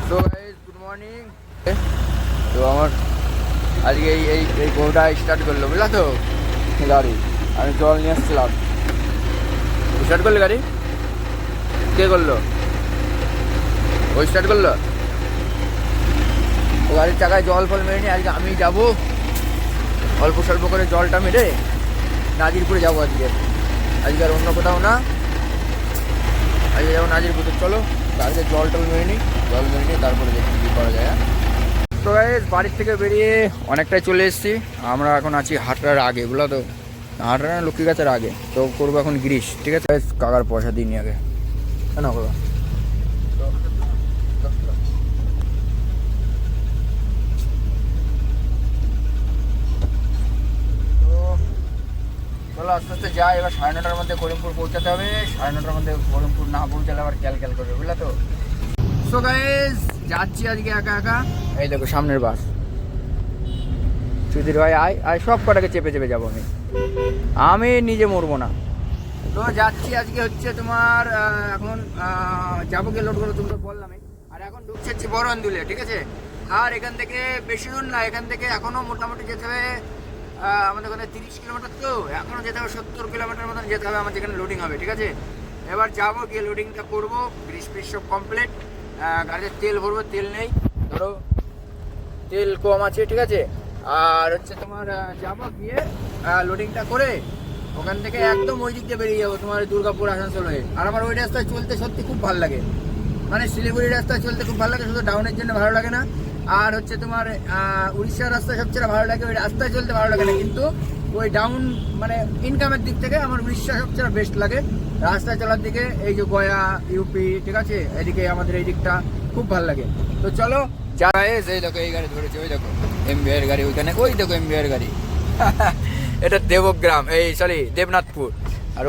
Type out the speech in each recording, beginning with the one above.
So guys good morning. তো আমার আজকে এই গোটা স্টার্ট করলো, বুঝলা তো গাড়ি। আমি জল নিয়ে আসছিলাম, স্টার্ট করলো গাড়ি। কে করলো? ওই স্টার্ট করলো। তো গাড়ির চাকায় জল ফল মেরেনি। আজকে আমি যাবো অল্প স্বল্প করে জলটা মেরে নাজিরপুরে যাবো আজকে। আজকে আর অন্য কোথাও না, আজকে যাবো নাজিরপুরে। চলো গাড়িতে জল টল মেরে নিই, জল মেরে নিই, তারপরে দেখি কী করা যায়। তো গাইস বাড়ির থেকে বেরিয়ে অনেকটাই চলে এসেছি। আমরা এখন আছি হাটরার আগে, বুঝলো তো, হাটরা লক্ষ্মী গাছের আগে। তো করবো এখন গ্রিস, ঠিক আছে। কাকার পয়সা দিইনি আগে, না করবো। চলো আস্তে আস্তে যাই। এবার 9:30টার মধ্যে করিমপুর পৌঁছাতে হবে। 9:30টার মধ্যে করিমপুর না পৌঁছালে আবার ক্যাল করবে, বুঝলা তো। সো গাইস যাচ্ছি আজকে একা একা। এই দেখো সামনের বাস। সুধীর ভাই আয় সব কটাকে চেপে চেপে যাবো আমি নিজে মরবো না। তো যাচ্ছি আজকে হচ্ছে তোমার এখন যাবো গিয়ে লোড করো, তুমি তো বললামই। আর এখন ঢুকছে হচ্ছে বড় আন্দুলে, ঠিক আছে। আর এখান থেকে বেশি দূর না, এখান থেকে এখনো মোটামুটি যেতে হবে আমাদের ওখানে 30 কিলোমিটার। তো এখনো যেতে হবে 70 কিলোমিটার মতন যেতে হবে আমার, যেখানে লোডিং হবে, ঠিক আছে। এবার যাবো গিয়ে লোডিংটা করবো, গ্রিস ফ্রিস সব কমপ্লিট। গাড়িতে তেল ভরবো, তেল নেই, ধরো তেল কম আছে, ঠিক আছে। আর হচ্ছে তোমার যাবো গিয়ে লোডিংটা করে ওখান থেকে একদম ওই দিক দিয়ে বেরিয়ে যাবো তোমার দুর্গাপুর আসানসোল হয়ে। আর আমার ওই রাস্তায় চলতে সত্যি খুব ভালো লাগে, মানে শিলিগুড়ি রাস্তায় চলতে খুব ভালো লাগে, শুধু ডাউনের জন্য ভালো লাগে না। আর হচ্ছে তোমার উড়িষ্যার রাস্তায় সবচেয়ে ভালো লাগে, ওই রাস্তায় চলতে ভালো লাগে না, কিন্তু ওই ডাউন মানে ইনকামের দিক থেকে আমার উড়িষ্যা সবচেয়ে বেস্ট লাগে রাস্তায় চলার দিকে। এই যে গয়া, ইউপি, ঠিক আছে, এদিকে আমাদের এই দিকটা খুব ভালো লাগে। তো চলো যাই। এই দেখো এই গাড়ি ধরেছে, ওই দেখো এমবিআর গাড়ি ওইখানে, ওই দেখো এমবিআর গাড়ি। এটা দেবগ্রাম, এই সরি দেবনাথপুর। আর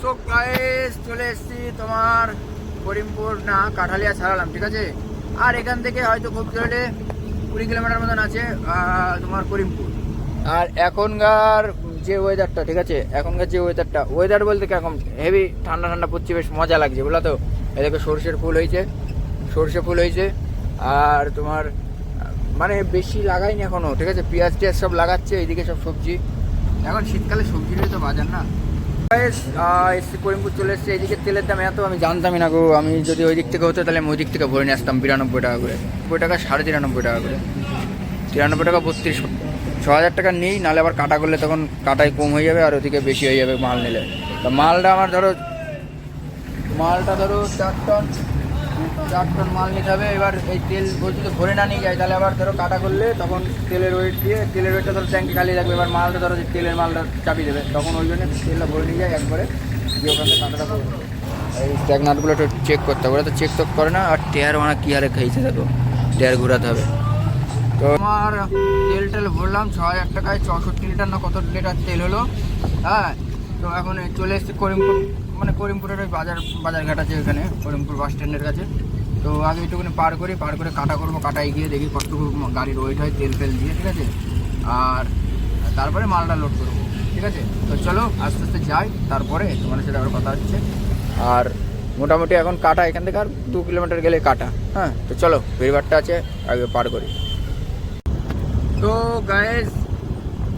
সো গাইস চলে এসেছি তোমার করিমপুর না কাঠালিয়া ছাড়ালাম, ঠিক আছে। আর এখান থেকে হয়তো খুব জোরে 20 কিলোমিটার মতন আছে তোমার করিমপুর। আর এখনকার যে ওয়েদারটা, ঠিক আছে, এখনকার যে ওয়েদার বলতে কিরকম হেভি ঠান্ডা ঠান্ডা পড়ছে, বেশ মজা লাগছে, বুঝলা তো। এদিকে সর্ষে ফুল হয়েছে। আর তোমার মানে বেশি লাগাইনি এখনো, ঠিক আছে। পেঁয়াজ টিয়াজ সব লাগাচ্ছে, এইদিকে সব সবজি। এখন শীতকালে সবজিরই তো বাজার না। এসছি করিমপুর চলে এসছে। এইদিকে তেলের দাম এত আমি জানতামই না গো। আমি যদি ওই দিক থেকে হতো তাহলে আমি ওই দিক থেকে ভরে নিয়ে আসতাম 92 টাকা করে, 90 টাকা, 93.5 টাকা করে, 93 টাকা 32, 6000 টাকা নেই। নাহলে আবার কাটা করলে তখন কাটাই কম হয়ে যাবে আর ওদিকে বেশি হয়ে যাবে মাল নিলে। তা মালটা আমার ধরো 4 টন মাল নিতে হবে। এবার এই তেল বলছি তো ভরে না নিয়ে যায়, তাহলে আবার ধরো কাটা করলে তখন তেলের ওয়েটটা ধরো ট্যাঙ্কি খালি থাকবে। এবার মালটা ধরো তেলের মালটা চাপিয়ে দেবে, তখন ওই জন্য তেলটা ভরে নিয়ে যায় একবারে, দিয়ে ওখান থেকে কাটাটা করবে। এই স্ট্যাগনাটগুলো একটু চেক করতে হবে, ওরা তো চেক তো করে না। আর টায়ার মানে কী হারে খেয়েছে দেখো, টায়ার ঘোরাতে হবে। তো আমার তেল ভরলাম 6000 টাকায় 64 লিটার না কত লিটার তেল হলো। হ্যাঁ, তো এখন চলে এসেছি করিমপুর, মানে করিমপুরের ওই বাজারঘাট আছে ওখানে, করিমপুর বাস স্ট্যান্ডের কাছে। তো আগে একটুখানি পার করে কাটা করবো। কাটায় গিয়ে দেখি কতটুকু গাড়ির ওয়েট হয় তেল দিয়ে, ঠিক আছে। আর তারপরে মালটা লোড করবো, ঠিক আছে। তো চলো আস্তে আস্তে যাই, তারপরে তোমার সাথে আবার কথা হচ্ছে। আর মোটামুটি এখন কাটা এখান থেকে আর 2 কিলোমিটার গেলে কাটা। হ্যাঁ, তো চলো বেরিবারটা আছে আগে পার করি। তো গাইস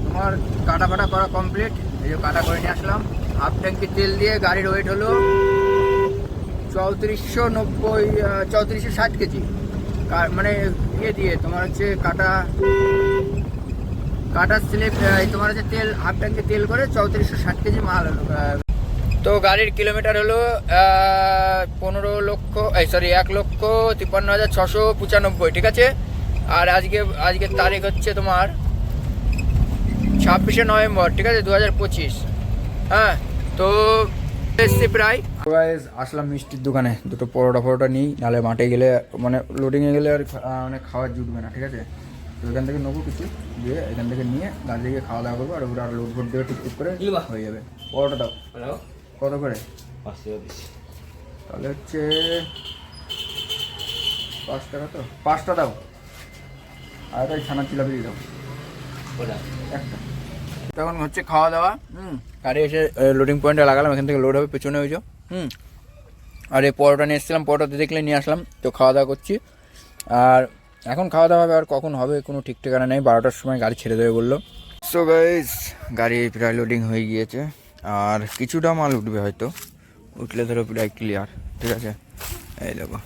তোমার কাটা করা কমপ্লিট। এই যে কাটা করে নিয়ে আসলাম। হাফ ট্যাঙ্কি তেল দিয়ে গাড়ির ওয়েট হলো 3460 কেজি। মানে ইয়ে দিয়ে তোমার হচ্ছে কাটা স্লিপ তোমার হচ্ছে তেল, হাফ ট্যাঙ্কি তেল করে 3460 কেজি মাল হলো। তো গাড়ির কিলোমিটার হলো 1,53,695, ঠিক আছে। আর আজকের তারিখ হচ্ছে তোমার 26শে নভেম্বর, ঠিক আছে, 2025। হ্যাঁ, তো এসছি প্রায়। আসলাম মিষ্টির দোকানে, দুটো পরোটা নিই, নাহলে মাঠে গেলে মানে লোডিংয়ে গেলে আর মানে খাওয়া জুটবে না, ঠিক আছে। তো এখান থেকে নেবো কিছু, দিয়ে এখান থেকে নিয়ে গাড়ি গিয়ে খাওয়া দাওয়া করবো। আর ওরা আর লোড দেবে টুকটুক করে হয়ে যাবে। পরোটা দাও কত করে? 5 টাকা। তাহলে হচ্ছে 5 টাকা, তো 5টা দাও। আর তাই ছানার জিলাপি দিয়ে দাও একটা। তখন হচ্ছে খাওয়া দাওয়া। গাড়ি এসে লোডিং পয়েন্টে লাগালাম, এখান থেকে লোড হবে পেছনে ওই যে। আর এই পরোটা নিয়ে এসেছিলাম, পরোটা দেখলে নিয়ে আসলাম। তো খাওয়া দাওয়া করছি। আর এখন খাওয়া দাওয়া হবে, আর কখন হবে কোনো ঠিক ঠিকানা নেই। 12টার সময় গাড়ি ছেড়ে দেবে বললো। সো গাইস, গাড়ি প্রায় লোডিং হয়ে গিয়েছে, আর কিছুটা মাল উঠবে হয়তো, উঠলে ধরো প্রায় ক্লিয়ার। ঠিক আছে, এই দেখো।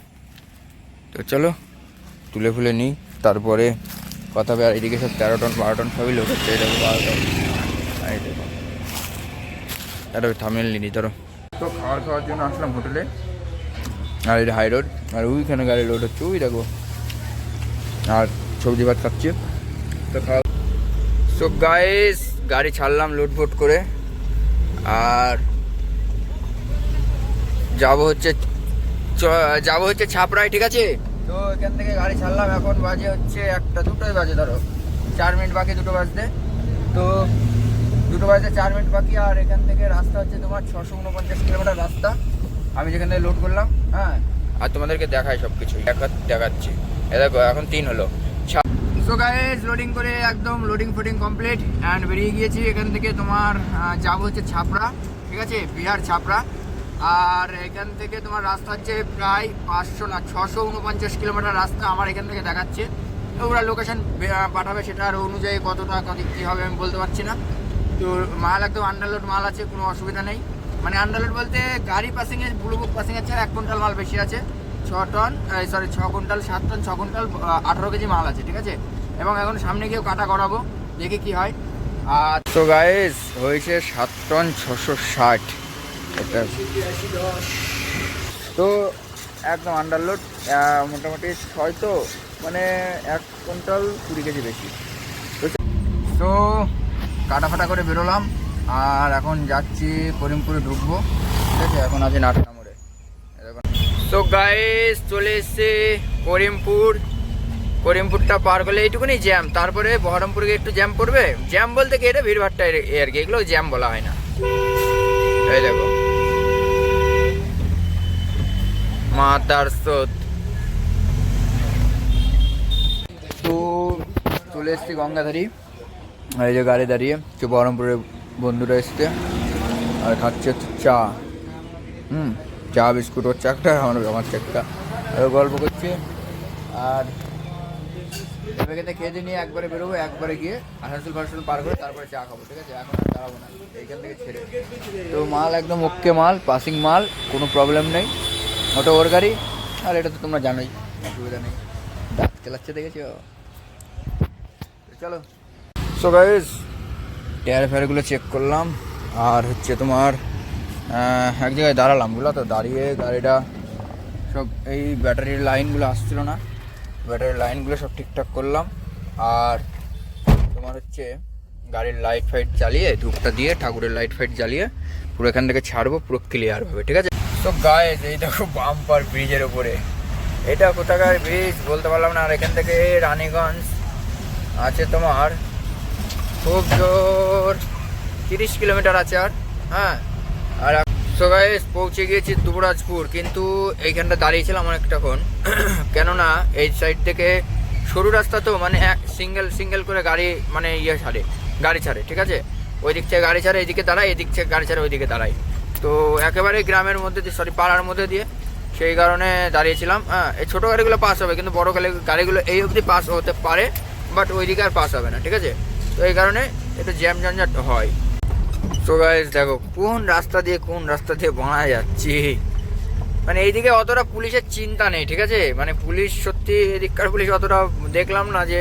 তো চলো তুলে ফুলে নিই, তারপরে কথা হবে। আর এদিকে সব 13 টন 12 টন সবই লোড হচ্ছে। এই দেখো 12 টন, এই দেখো। এটা থামেল নিই ধরো। তো খাওয়ার জন্য আসলাম হোটেলে, আর এটা হাই রোড, আর ওইখানে গাড়ি লোড হচ্ছে, ওই দেখো। আর সবজি ভাত খাচ্ছি। তো খাওয়া। সো গাইস, গাড়ি ছাড়লাম লোড ফোট করে, আর যাবো হচ্ছে ছাপড়ায়। ঠিক আছে, তো এখান থেকে গাড়ি ছাড়লাম, এখন বাজে হচ্ছে 1টা 2টোই বাজে ধরো, 4 মিনিট বাকি 2টো বাজতে। তো 2টো বাজতে 4 মিনিট বাকি, আর এখান থেকে রাস্তা হচ্ছে তোমার 649 কিলোমিটার রাস্তা আমি যেখান থেকে লোড করলাম। হ্যাঁ, আর তোমাদেরকে দেখাই সব কিছু দেখাচ্ছি। এ দেখো এখন 3 হলো। সো গাইস, লোডিং করে একদম লোডিং ফোডিং কমপ্লিট অ্যান্ড বেরিয়ে গিয়েছি এখান থেকে। তোমার যাবো হচ্ছে ছাপড়া। ঠিক আছে, বিহার ছাপড়া। আর এখান থেকে তোমার রাস্তা হচ্ছে প্রায় 649 কিলোমিটার রাস্তা আমার এখান থেকে দেখাচ্ছে। তো ওরা লোকেশন পাঠাবে, সেটার অনুযায়ী কতটা কী হবে আমি বলতে পারছি না। তো মাল একদম আন্ডারলোড মাল আছে, কোনো অসুবিধা নেই। মানে আন্ডারলোড বলতে গাড়ি পাসিংয়ে ব্লু বুক পাসিং আছে, 1 কুইন্টাল মাল বেশি আছে। 6 কুইন্টাল 7 টন 6 কুইন্টাল 18 কেজি মাল আছে। ঠিক আছে, এবং এখন সামনে গিয়েও কাটা করাবো, দেখি কি হয়। আর তো গাইস, হয়েছে 7 টন 660। এটা তো একদম আন্ডারলোড, মোটামুটি 6, তো মানে 1 কুইন্টাল 20 কেজি বেশি। তো কাটা ফাটা করে বেরোলাম, আর এখন যাচ্ছি করিমপুরে ঢুকবো। ঠিক আছে, এখন আছে নাটনা মোড়ে। তো গাইস, চলে এসছে করিমপুরটা পার করলে এইটুকুনি জ্যাম, তারপরে বহরমপুরে একটু জ্যাম পড়বে। জ্যাম বলতে কি, এটা ভিড়ভাট্টা আর কি, এগুলো জ্যাম বলা হয় না। এই দেখো মাতার স্রোত। তো চলে এসছি গঙ্গাধারী, এই যে গাড়ি দাঁড়িয়ে। তো বহরমপুরের বন্ধুরা এসছে, আর খাচ্ছে হচ্ছে চা। চা বিস্কুট, ওর চাকটা আমার চাকটা, আর গল্প করছে। আর এবারে খেয়ে নিয়ে একবারে বেরোবো, একবারে গিয়ে আসানসোল পার করে তারপরে চা খাবো। ঠিক আছে, এখন আর দাঁড়াবো না এইখান থেকে ছেড়ে। তো মাল একদম ওকে মাল, পাসিং মাল, কোনো প্রবলেম নেই। ওটা ওর গাড়ি, আর এটা তো তোমরা জানোই, অসুবিধা নেই। দাঁত চালাচ্ছে দেখেছো। চলো। সো গাইস, টায়ার ফেয়ারগুলো চেক করলাম, আর হচ্ছে তোমার এক জায়গায় দাঁড়ালাম, বুঝলো তো। দাঁড়িয়ে গাড়িটা সব, এই ব্যাটারির লাইনগুলো আসছিল না, ব্যাটারির লাইনগুলো সব ঠিকঠাক করলাম। আর তোমার হচ্ছে গাড়ির লাইট ফাইট জ্বালিয়ে, ধূপটা দিয়ে ঠাকুরের লাইট ফাইট জ্বালিয়ে পুরো এখান থেকে ছাড়বো, পুরো ক্লিয়ার হবে। ঠিক আছে। তো গাইস, এই দেখো বাম্পার ব্রিজের ওপরে। এটা কোথাকার ব্রিজ বলতে পারলাম না। আর এখান থেকে রানীগঞ্জ আছে তোমার খুব জোর 30 কিলোমিটার আছে। আর হ্যাঁ, আর সো গাইস, পৌঁছে গিয়েছি দুবরাজপুর। কিন্তু এইখানটা দাঁড়িয়েছিলাম অনেকটাক্ষণ, কেননা এই সাইড থেকে সরু রাস্তা, তো মানে সিঙ্গেল করে গাড়ি মানে গাড়ি ছাড়ে। ঠিক আছে, ওই দিক থেকে গাড়ি ছাড়ে এদিকে দাঁড়ায়, এদিক থেকে গাড়ি ছাড়ে ওইদিকে দাঁড়ায়। তো একেবারে গ্রামের মধ্যে দিয়ে, পাড়ার মধ্যে দিয়ে, সেই কারণে দাঁড়িয়েছিলাম। হ্যাঁ, এই ছোটো গাড়িগুলো পাস হবে, কিন্তু বড় গাড়িগুলো এই অবধি পাস হতে পারে, বাট ওইদিকে আর পাস হবে না। ঠিক আছে, তো এই কারণে একটু জ্যাম ঝঞ্ঝাট হয়। সো গাইস, দেখো কোন রাস্তা দিয়ে বাঁড়া যাচ্ছি। মানে এইদিকে অতটা পুলিশের চিন্তা নেই। ঠিক আছে, মানে পুলিশ সত্যি, এদিককার পুলিশ অতটা দেখলাম না যে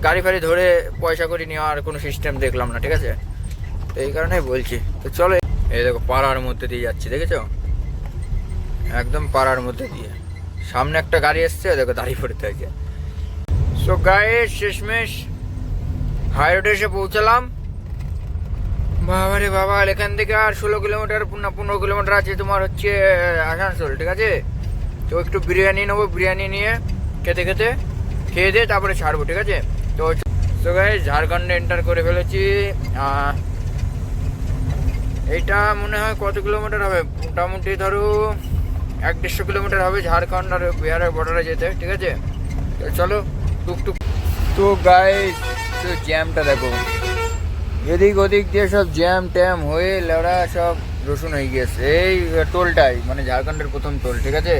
গাড়ি ফাড়ি ধরে পয়সা করে নেওয়ার কোনো সিস্টেম দেখলাম না। ঠিক আছে, তো এই কারণেই বলছি। তো চলো, এই দেখো পাড়ার মধ্যে দিয়ে যাচ্ছি, দেখেছো, একদম পাড়ার মধ্যে দিয়ে। সামনে একটা গাড়ি এসছে, দেখো দাঁড়িয়ে পড়তে হয়েছে। সো গাইস, শেষমেশ হাই রোডে এসে পৌঁছালাম। বাবারে বাবা, এখান থেকে আর 16 কিলোমিটার না 15 কিলোমিটার আছে তোমার হচ্ছে আসানসোল। ঠিক আছে, তো একটু বিরিয়ানি নেবো, বিরিয়ানি নিয়ে খেয়ে দিয়ে তারপরে ছাড়বো। ঠিক আছে, তো গাইস, ঝাড়খণ্ডে এন্টার করে ফেলেছি। এইটা মনে হয় কত কিলোমিটার হবে, মোটামুটি ধরো 1-150 কিলোমিটার হবে ঝাড়খণ্ড আর বিহারের বর্ডারে যেতে। ঠিক আছে, তো চলো টুকটুক। তো গাইস, তো জ্যামটা দেখো, এদিক ওদিক দিয়ে সব জ্যাম ট্যাম হয়ে লেওড়া সব রসুন হয়ে গিয়েছে এই টোলটাই, মানে ঝাড়খণ্ডের প্রথম টোল, ঠিক আছে।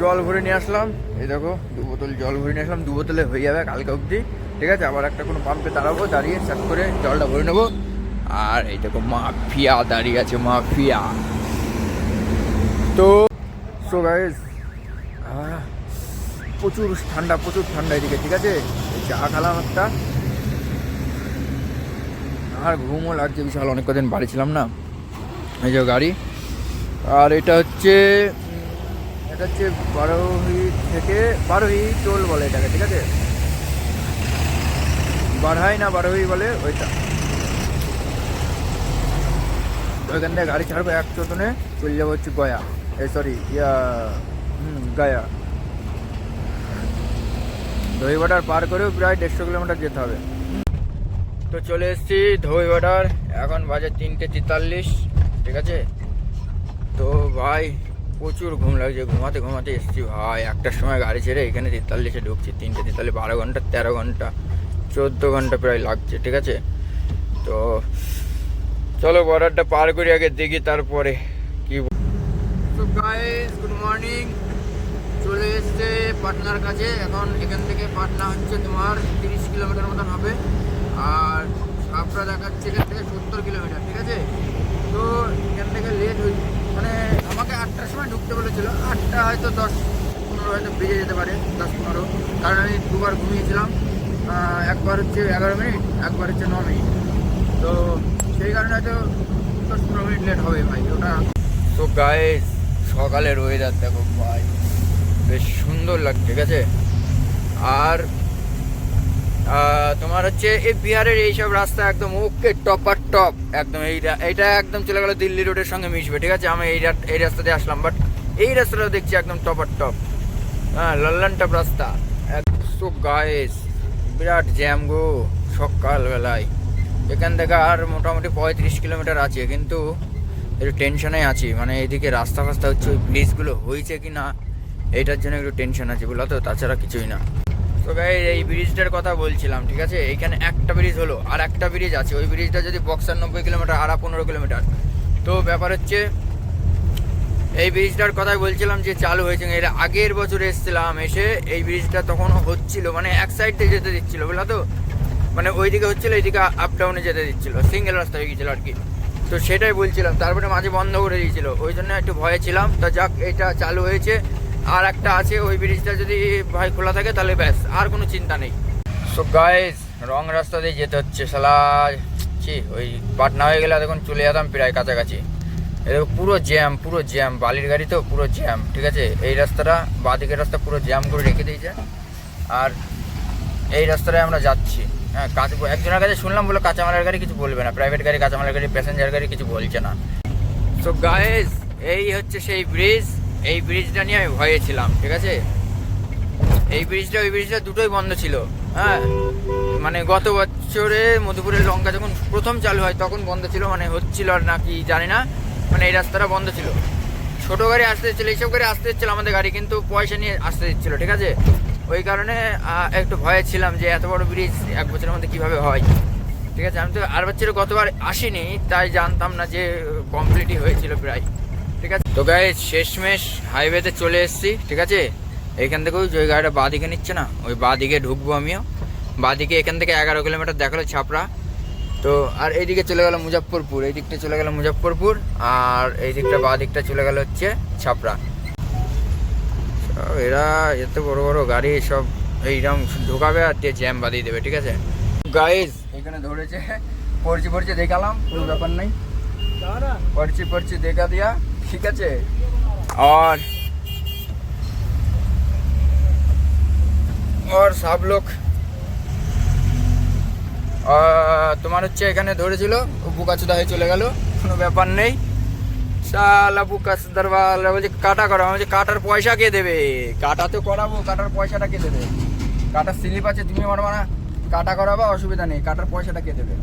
জল ভরে নিয়ে আসলাম, এই দেখো 2 বোতল জল ভরে নিয়ে আসলাম, 2 বোতলে হয়ে যাবে কালকে অবধি, ঠিক আছে। আবার একটা কোনো পাম্পে দাঁড়াবো, দাঁড়িয়ে চাট করে জলটা ভরে নেবো। আর এই দেখো মাফিয়া দাঁড়িয়ে আছে, মাফিয়া। তো সো গাইস প্রচুর ঠান্ডা এদিকে, ঠিক আছে। চা খেলাম একটা, আর ঘুমও লাগছে বিশাল, অনেক কদিন বাড়ি ছিলাম না। এই যে গাড়ি, আর এটা হচ্ছে বারোহি থেকে, বারোহি টোল বলে এটাকে, ঠিক আছে। বারহাই না বারোহি বলে ওইটা। ওইখান থেকে গাড়ি ছাড়বো 114-এ, চলে যাবো হচ্ছে গয়া, সরি গয়া। ধই বর্ডার পার করেও প্রায় 150 কিলোমিটার যেতে হবে। তো চলে এসেছি ধই বর্ডার, এখন বাজে 3:43, ঠিক আছে। তো ভাই প্রচুর ঘুম লাগছে, ঘুমাতে এসেছি ভাই। 1টার সময় গাড়ি ছেড়ে এখানে 43-এ ঢুকছি, 3:43, 12 ঘন্টা 13 ঘন্টা 14 ঘন্টা প্রায় লাগছে, ঠিক আছে। তো চলো বর্ডারটা পার করি আগে, দেখি তারপরে কি। তো গাইস গুড মর্নিং, চলে এসছে পাটনার কাছে। এখন এখান থেকে পাটনা হচ্ছে তোমার 30 কিলোমিটার মতন হবে, আর ছাপড়া দেখাচ্ছে এখান থেকে 70 কিলোমিটার, ঠিক আছে। তো এখান থেকে লেট হই, মানে আমাকে 8টার সময় ঢুকতে বলেছিল, 8টা হয়তো 10-15 হয়তো বেজে যেতে পারে, 10-15, কারণ আমি 2বার ঘুমিয়েছিলাম। একবার হচ্ছে 11 মিনিট, একবার হচ্ছে 9 মিনিট, তো সেই কারণে হয়তো 10-15 মিনিট লেট হবে ভাই ওটা। তো গাইস সকালের ওয়েদার দেখো ভাই, বেশ সুন্দর লাগছে, ঠিক আছে। আর তোমার হচ্ছে এই বিহারের এইসব রাস্তা একদম ওকে টপার টপ, একদম এইটা একদম চলে গেল দিল্লি রোডের সঙ্গে মিশবে, ঠিক আছে। আমি এই রাস্তাতে আসলাম, বাট এই রাস্তাটাও দেখছি একদম টপার টপ, হ্যাঁ লল্লান টপ রাস্তা। সো গাইস বিরাট জ্যাম গো সকালবেলায়। এখান থেকে আর মোটামুটি 35 কিলোমিটার আছে, কিন্তু একটু টেনশনে আছি, মানে এইদিকে রাস্তা ফাস্তা হচ্ছে, ওই ব্রিজগুলো হয়েছে কি না এইটার জন্য একটু টেনশন আছে, বুঝলো তো, তাছাড়া কিছুই না। তো গাইস এই ব্রিজটার কথা বলছিলাম, ঠিক আছে। এইখানে একটা ব্রিজ হলো, আর একটা ব্রিজ আছে, ওই ব্রিজটা যদি বক্সার 90 কিলোমিটার আর 15 কিলোমিটার। তো ব্যাপার হচ্ছে এই ব্রিজটার কথাই বলছিলাম যে চালু হয়েছে, এর আগের বছর এসেছিলাম, এসে এই ব্রিজটা তখনও হচ্ছিল, মানে এক সাইড দিয়ে যেতে দিচ্ছিল, বুঝলা তো, মানে ওইদিকে হচ্ছিল, এইদিকে আপ ডাউনে যেতে দিচ্ছিল, সিঙ্গেল রাস্তা হয়ে গিয়েছিল আর কি। তো সেটাই বলছিলাম, তারপরে মাঝে বন্ধ করে দিয়েছিল, ওই জন্য একটু ভয়ে ছিলাম। তো যাক এটা চালু হয়েছে, আর একটা আছে, ওই ব্রিজটা যদি ভাই খোলা থাকে তাহলে ব্যাস আর কোনো চিন্তা নেই। সো গাইস রং রাস্তা দিয়ে যেতে হচ্ছে শালা, ওই পাটনা হয়ে গেলে এখন চলে যেতাম প্রায় কাছাকাছি। এরকম পুরো জ্যাম, বালির গাড়ি তো পুরো জ্যাম, ঠিক আছে। এই রাস্তাটা বাঁদিকের রাস্তা পুরো জ্যাম করে রেখে দিয়েছে, আর এই রাস্তাটায় আমরা যাচ্ছি। হ্যাঁ একজনের কাছে শুনলাম বলে কাঁচামালের গাড়ি কিছু বলবে না, প্রাইভেট গাড়ি, কাঁচামালের গাড়ি, প্যাসেঞ্জার গাড়ি কিছু বলছে না। সো গাইস এই হচ্ছে সেই ব্রিজ, এই ব্রিজটা নিয়ে আমি ভয়ে ছিলাম, ঠিক আছে। এই ব্রিজটা ওই ব্রিজটা দুটোই বন্ধ ছিল, হ্যাঁ, মানে গত বছরে মধুপুরের লঙ্কা যখন প্রথম চালু হয় তখন বন্ধ ছিল, মানে হচ্ছিল আর নাকি জানি না, মানে এই রাস্তাটা বন্ধ ছিল। ছোটো গাড়ি আসতে দিচ্ছিলো, এইসব গাড়ি আসতে দিচ্ছিলো আমাদের গাড়ি, কিন্তু পয়সা নিয়ে আসতে দিচ্ছিলো, ঠিক আছে। ওই কারণে একটু ভয়ে ছিলাম যে এত বড় ব্রিজ এক বছরের মধ্যে কীভাবে হয়, ঠিক আছে। আমি তো আর বছরে গতবার আসিনি, তাই জানতাম না যে কমপ্লিটই হয়েছিল প্রায়, ঠিক আছে। তো গাইস শেষমেশ হাইওয়েতে চলে এসেছি, ঠিক আছে। এইখান থেকে ওই যে গাড়িটা বাঁ দিকে নিচ্ছে না, ওই বাঁ দিকে ঢুকবো আমিও, বাঁ দিকে এখান থেকে 11 কিলোমিটার দেখালো ছাপড়া। তো আর এইদিকে চলে গেল মুজফ্ফরপুর, এই দিকটা চলে গেল মুজফ্ফরপুর, আর এই দিকটা বাঁ দিকটা চলে গেল হচ্ছে ছাপড়া। এরা এত বড় বড় গাড়ি সব এইরকম ঢোকাবে আর দিয়ে জ্যাম বাঁধিয়ে দেবে, ঠিক আছে। গাইস এখানে ধরেছে, পড়ছি দেখালাম, কোনো ব্যাপার নেই, পড়ছি দেখা দিয়া, ঠিক আছে। और सब लोग তোমার হচ্ছে এখানে ধরেছিল, বুকাচুদা হয়ে চলে গেল, কোনো ব্যাপার নেই। শালা বুকাচুদারওয়ালা বলছে কাটা করা, বলছে কাটার পয়সা কে দেবে, কাটা তো করাবো, কাটার পয়সাটা কে দেবে, কাটার স্লিপ আছে তুমি মারবা না, কাটা করাবো অসুবিধা নেই, কাটার পয়সাটা কে দেবে।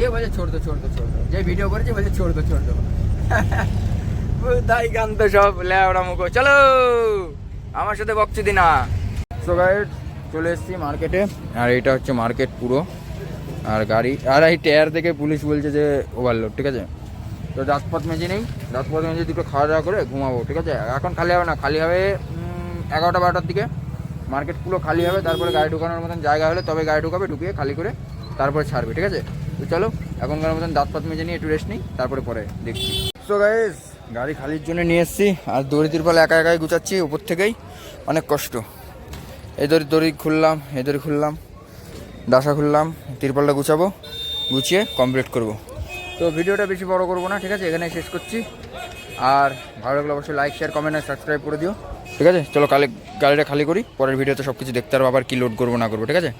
এ বলছে ছোড় দো, যে ভিডিও করেছে বলছে ছোড় দো তাই গান তো সব লেওড়া মুখো, চলো আমার সাথে বকছি দিনা। সো গাইস চলে এসেছি মার্কেটে, আর এটা হচ্ছে মার্কেট পুরো, আর গাড়ি, আর এই টায়ার দেখে পুলিশ বলছে যে ওভারলোড, ঠিক আছে। তো দাঁত পাত মেজে নেই, দাঁত পাত মেজে দুটো খাওয়া দাওয়া করে ঘুমাবো, ঠিক আছে? এখন খালি হবে না, খালি হবে 11টা-12টার দিকে মার্কেটগুলো খালি হবে, তারপরে গাড়ি ঢুকানোর মতন জায়গা হলে তবে গাড়ি ঢুকাবে, ঢুকিয়ে খালি করে তারপরে ছাড়বে, ঠিক আছে? তো চলো এখনকার মতন দাঁত পাত মেজে নিয়ে একটু রেস্ট নিই, তারপরে পরে দেখছি। সো গাইস, গাড়ি খালির জন্য নিয়ে এসেছি, আর দড়ি তিরপাল একা একাই গুছাচ্ছি উপর থেকেই, অনেক কষ্ট। এই দড়ি খুললাম, এই দড়ি খুললাম, ডাসা খুললাম, তিরপালটা গুছাবো, গুছিয়ে কমপ্লিট করব। তো ভিডিওটা বেশি বড় করবো না, ঠিক আছে? এখানে শেষ করছি। আর ভালো লাগলে অবশ্যই লাইক, শেয়ার, কমেন্ট আর সাবস্ক্রাইব করে দিও, ঠিক আছে? চলো গাড়িটা খালি করি, পরের ভিডিওতে সব কিছু দেখতে পারবো, আবার কী লোড করবো না করবো, ঠিক আছে?